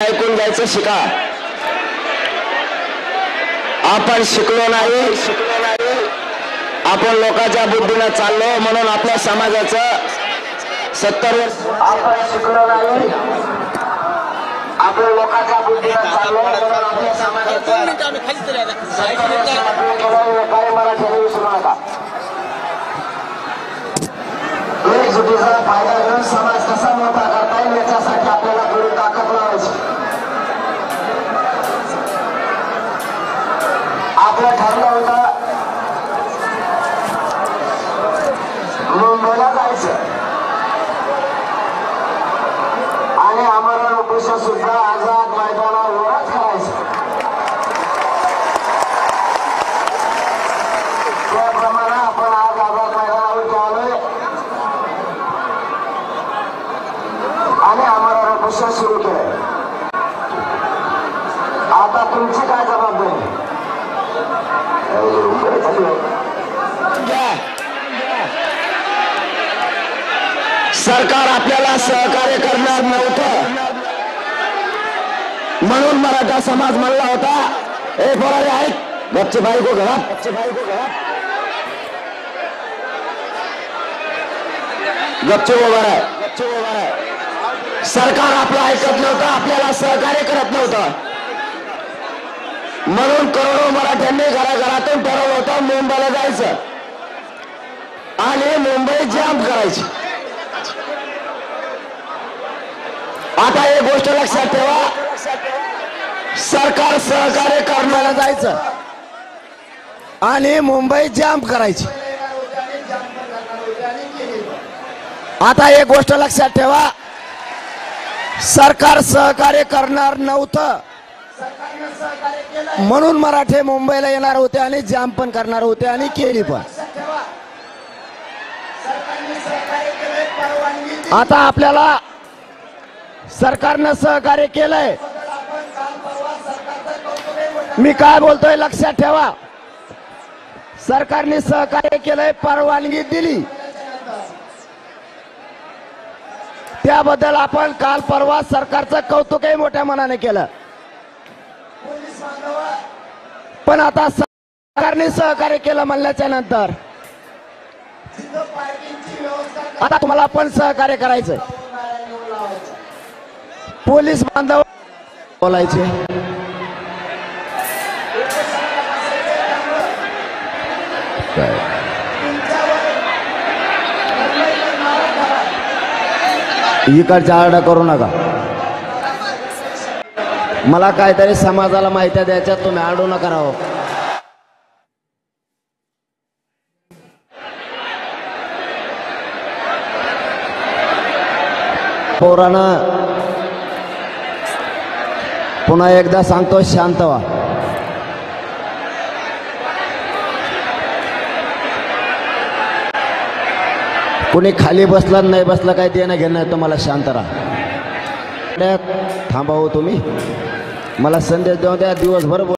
ऐकून घ्यायचं शिका। आपण शिकलो नाही, आपण लोकांच्या बुद्धीने चाललो म्हणून आपल्या समाजाचं 70 वर्ष आपण शिकलो नाही, आपण लोकांच्या बुद्धीने चाललो म्हणून आपल्या समाजाचं काही मराठीने विसरू नका। एकजुटीचा फायदा घेऊन समाज कसा मोठा करता येईल याच्यासाठी आपल्याला थोडी ताकद लावायची। आपलं ठरलं होतं मुंबईला जायचं आणि आम्हाला लोकेशन सुद्धा आझाद मैदानावरच करायचं। त्याप्रमाणे आपण आज आझाद मैदानावर आलोय आणि आम्हाला लोकेशन सुरू केलंय। आता तुमची काय जबाबदारी? सरकार आपल्याला सहकार्य करणार नव्हतं म्हणून मराठा समाज म्हणला होता, ए पोरारे ऐक, गच्चे भाई को घरात, गच्चे उभा आहे। सरकार आपलं ऐकत नव्हतं, आपल्याला सहकार्य करत नव्हतं म्हणून करोडो मराठ्यांनी घराघरातून ठरवलं होतं मुंबईला जायचं आणि मुंबई जाम करायची। आता एक गोष्ट लक्षात ठेवा, सरकार सहकार्य करण्याला जायचं आणि मुंबई जाम करायची। आता एक गोष्ट लक्षात ठेवा, सरकार सहकार्य करणार नव्हतं म्हणून मराठे मुंबईला येणार होते आणि जाम पण करणार होते आणि केली पण। आता आपल्याला सरकारनं सहकार्य केलंय, मी काय बोलतोय लक्षात ठेवा, सरकारने सहकार्य केलंय, परवानगी दिली, त्याबद्दल आपण काल परवा सरकारचं कौतुकही मोठ्या मनाने केलं। पण आता सरकारने सहकार्य केलं म्हणल्याच्या नंतर आता तुम्हाला पण सहकार्य करायचंय। पोलीस बांधव बोलायचे, इकडच्या आरडा करू नका, मला काहीतरी समाजाला माहिती द्यायच्या, तुम्ही आडू नका राहो। पोरानं पुन्हा एकदा सांगतो, शांत व्हा। कुणी खाली बसलं नाही बसलं काय देणं घेणं, तुम्हाला शांत राहा। थांबावं तुम्ही, मला संदेश देऊ द्या, दिवसभर